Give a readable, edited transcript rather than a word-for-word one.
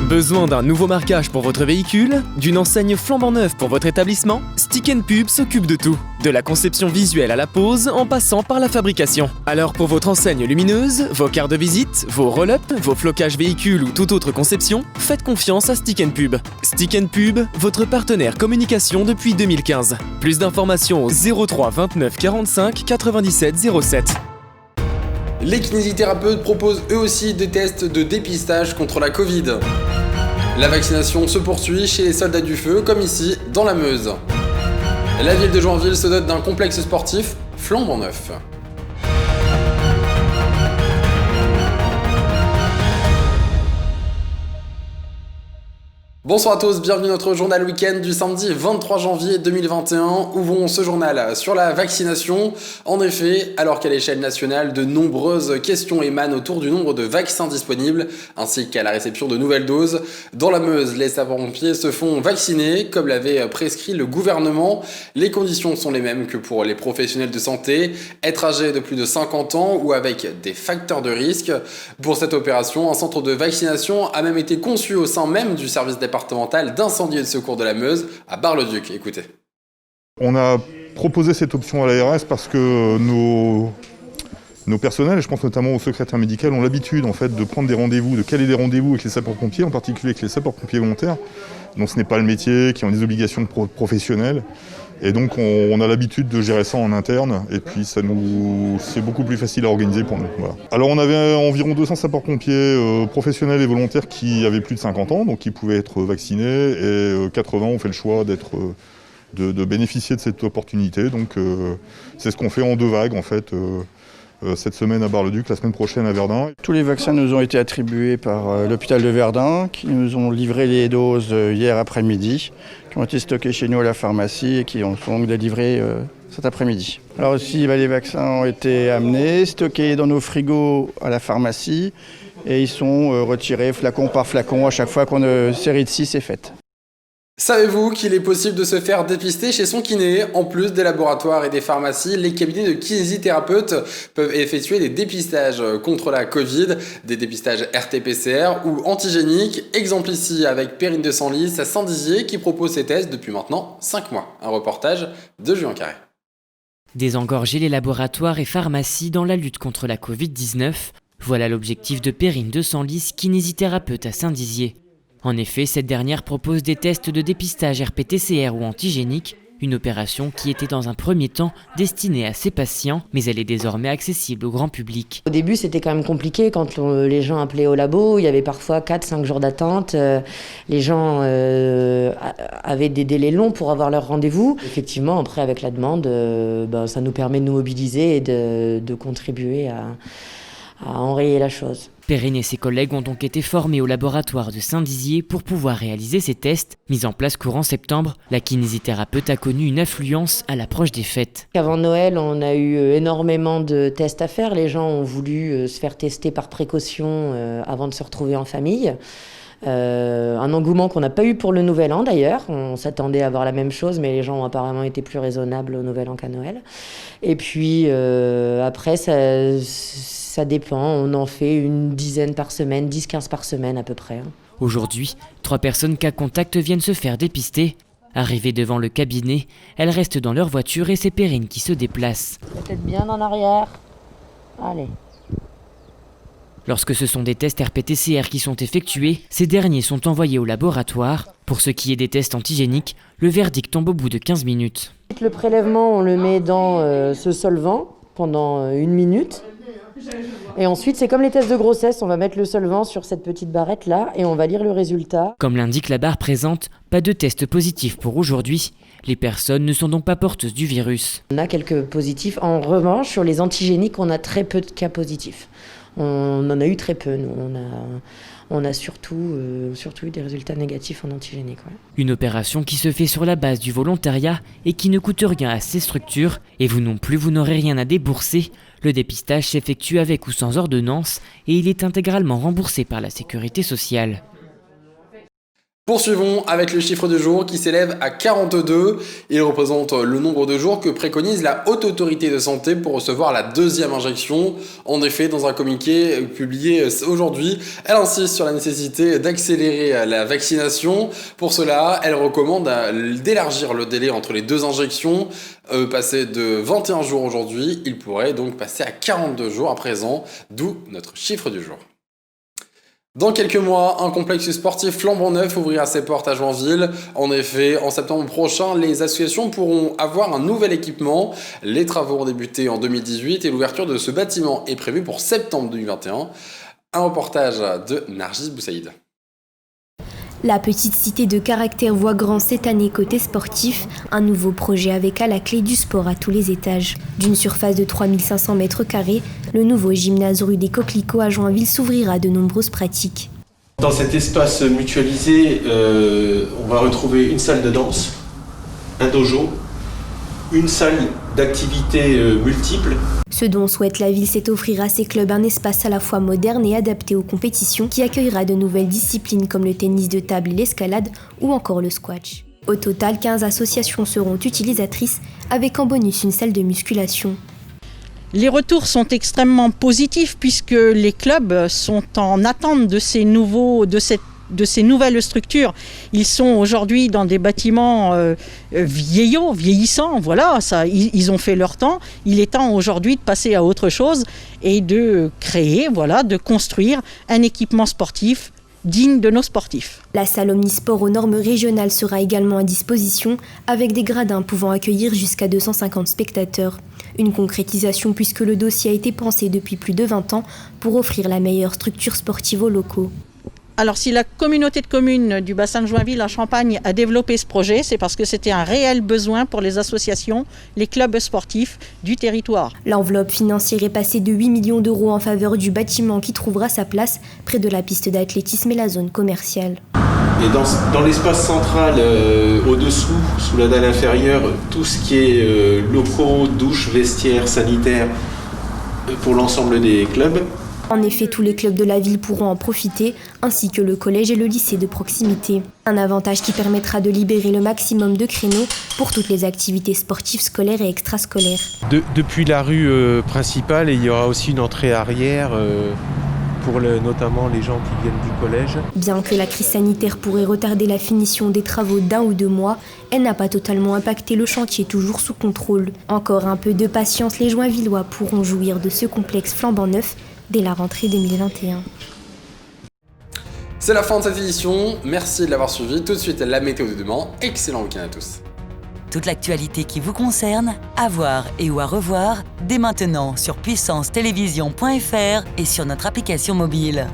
Besoin d'un nouveau marquage pour votre véhicule? D'une enseigne flambant neuve pour votre établissement? Stick & Pub s'occupe de tout. De la conception visuelle à la pose, en passant par la fabrication. Alors pour votre enseigne lumineuse, vos cartes de visite, vos roll-up, vos flocages véhicules ou toute autre conception, faites confiance à Stick & Pub. Stick & Pub, votre partenaire communication depuis 2015. Plus d'informations au 03 29 45 97 07. Les kinésithérapeutes proposent eux aussi des tests de dépistage contre la Covid. La vaccination se poursuit chez les soldats du feu, comme ici, dans la Meuse. La ville de Joinville se dote d'un complexe sportif flambant neuf. Bonsoir à tous, bienvenue à notre journal week-end du samedi 23 janvier 2021. Ouvrons ce journal sur la vaccination. En effet, alors qu'à l'échelle nationale, de nombreuses questions émanent autour du nombre de vaccins disponibles, ainsi qu'à la réception de nouvelles doses. Dans la Meuse, les sapeurs-pompiers se font vacciner, comme l'avait prescrit le gouvernement. Les conditions sont les mêmes que pour les professionnels de santé, être âgé de plus de 50 ans ou avec des facteurs de risque. Pour cette opération, un centre de vaccination a même été conçu au sein même du service départemental d'incendie et de secours de la Meuse à Bar-le-Duc. Écoutez. On a proposé cette option à l'ARS parce que nos personnels, je pense notamment au secrétaire médical, ont l'habitude en fait de prendre des rendez-vous, de caler des rendez-vous avec les sapeurs-pompiers, en particulier avec les sapeurs-pompiers volontaires, dont ce n'est pas le métier, qui ont des obligations professionnelles. Et donc on a l'habitude de gérer ça en interne et puis c'est beaucoup plus facile à organiser pour nous. Voilà. Alors on avait environ 200 sapeurs-pompiers professionnels et volontaires qui avaient plus de 50 ans, donc qui pouvaient être vaccinés, et 80 ont fait le choix de bénéficier de cette opportunité. Donc c'est ce qu'on fait en deux vagues en fait. Cette semaine à Bar-le-Duc, la semaine prochaine à Verdun. Tous les vaccins nous ont été attribués par l'hôpital de Verdun, qui nous ont livré les doses hier après-midi, qui ont été stockées chez nous à la pharmacie et qui sont délivrées cet après-midi. Alors aussi, les vaccins ont été amenés, stockés dans nos frigos à la pharmacie, et ils sont retirés flacon par flacon à chaque fois qu'une série de 6 est faite. Savez-vous qu'il est possible de se faire dépister chez son kiné? En plus des laboratoires et des pharmacies, les cabinets de kinésithérapeutes peuvent effectuer des dépistages contre la Covid, des dépistages RT-PCR ou antigéniques. Exemple ici avec Perrine de Senlis à Saint-Dizier qui propose ces tests depuis maintenant 5 mois. Un reportage de Julien Carré. Désengorger les laboratoires et pharmacies dans la lutte contre la Covid-19, voilà l'objectif de Perrine de Senlis, kinésithérapeute à Saint-Dizier. En effet, cette dernière propose des tests de dépistage RT-PCR ou antigéniques, une opération qui était dans un premier temps destinée à ces patients, mais elle est désormais accessible au grand public. Au début, c'était quand même compliqué quand les gens appelaient au labo, il y avait parfois 4-5 jours d'attente, les gens avaient des délais longs pour avoir leur rendez-vous. Effectivement, après avec la demande, ça nous permet de nous mobiliser et de contribuer à enrayer la chose. Perrine et ses collègues ont donc été formés au laboratoire de Saint-Dizier pour pouvoir réaliser ces tests. Mis en place courant septembre, la kinésithérapeute a connu une affluence à l'approche des fêtes. Avant Noël, on a eu énormément de tests à faire. Les gens ont voulu se faire tester par précaution avant de se retrouver en famille. Un engouement qu'on n'a pas eu pour le Nouvel An d'ailleurs. On s'attendait à avoir la même chose, mais les gens ont apparemment été plus raisonnables au Nouvel An qu'à Noël. Et puis après, ça dépend. On en fait une dizaine par semaine, 10-15 par semaine à peu près. Aujourd'hui, 3 personnes cas contact viennent se faire dépister. Arrivées devant le cabinet, elles restent dans leur voiture et c'est Perrine qui se déplace. Peut-être bien en arrière. Allez. Lorsque ce sont des tests RT-PCR qui sont effectués, ces derniers sont envoyés au laboratoire. Pour ce qui est des tests antigéniques, le verdict tombe au bout de 15 minutes. Le prélèvement, on le met dans ce solvant pendant 1 minute. Et ensuite, c'est comme les tests de grossesse, on va mettre le solvant sur cette petite barrette là et on va lire le résultat. Comme l'indique la barre présente, pas de test positif pour aujourd'hui. Les personnes ne sont donc pas porteuses du virus. On a quelques positifs. En revanche, sur les antigéniques, on a très peu de cas positifs. On en a eu très peu, nous. On a surtout eu des résultats négatifs en antigénique. Ouais. Une opération qui se fait sur la base du volontariat et qui ne coûte rien à ces structures. Et vous non plus, vous n'aurez rien à débourser. Le dépistage s'effectue avec ou sans ordonnance et il est intégralement remboursé par la sécurité sociale. Poursuivons avec le chiffre du jour qui s'élève à 42. Il représente le nombre de jours que préconise la Haute Autorité de Santé pour recevoir la deuxième injection. En effet, dans un communiqué publié aujourd'hui, elle insiste sur la nécessité d'accélérer la vaccination. Pour cela, elle recommande d'élargir le délai entre les deux injections. Passé de 21 jours aujourd'hui, il pourrait donc passer à 42 jours à présent, d'où notre chiffre du jour. Dans quelques mois, un complexe sportif flambant neuf ouvrira ses portes à Joinville. En effet, en septembre prochain, les associations pourront avoir un nouvel équipement. Les travaux ont débuté en 2018 et l'ouverture de ce bâtiment est prévue pour septembre 2021. Un reportage de Nargis Boussaïd. La petite cité de caractère voit grand cette année côté sportif, un nouveau projet avec à la clé du sport à tous les étages. D'une surface de 3500 m², le nouveau gymnase rue des Coquelicots à Joinville s'ouvrira à de nombreuses pratiques. Dans cet espace mutualisé, on va retrouver une salle de danse, un dojo, une salle d'activités multiples. Ce dont souhaite la ville, c'est offrir à ses clubs un espace à la fois moderne et adapté aux compétitions qui accueillera de nouvelles disciplines comme le tennis de table et l'escalade ou encore le squash. Au total, 15 associations seront utilisatrices avec en bonus une salle de musculation. Les retours sont extrêmement positifs puisque les clubs sont en attente de ces nouvelles structures. Ils sont aujourd'hui dans des bâtiments vieillissants. Voilà, ils ont fait leur temps. Il est temps aujourd'hui de passer à autre chose et de créer, de construire un équipement sportif digne de nos sportifs. La salle omnisport aux normes régionales sera également à disposition avec des gradins pouvant accueillir jusqu'à 250 spectateurs. Une concrétisation puisque le dossier a été pensé depuis plus de 20 ans pour offrir la meilleure structure sportive aux locaux. Alors si la communauté de communes du bassin de Joinville à Champagne a développé ce projet, c'est parce que c'était un réel besoin pour les associations, les clubs sportifs du territoire. L'enveloppe financière est passée de 8 millions d'euros en faveur du bâtiment qui trouvera sa place près de la piste d'athlétisme et la zone commerciale. Et dans l'espace central, au-dessous, sous la dalle inférieure, tout ce qui est locaux, douches, vestiaires, sanitaires pour l'ensemble des clubs. En effet, tous les clubs de la ville pourront en profiter, ainsi que le collège et le lycée de proximité. Un avantage qui permettra de libérer le maximum de créneaux pour toutes les activités sportives scolaires et extrascolaires. Depuis la rue principale, il y aura aussi une entrée arrière pour notamment les gens qui viennent du collège. Bien que la crise sanitaire pourrait retarder la finition des travaux d'1 ou 2 mois, elle n'a pas totalement impacté le chantier toujours sous contrôle. Encore un peu de patience, les Joinvillois pourront jouir de ce complexe flambant neuf dès la rentrée 2021. C'est la fin de cette édition, merci de l'avoir suivi. Tout de suite la météo de demain, excellent week-end à tous. Toute l'actualité qui vous concerne, à voir et ou à revoir, dès maintenant sur puissancetélévision.fr et sur notre application mobile.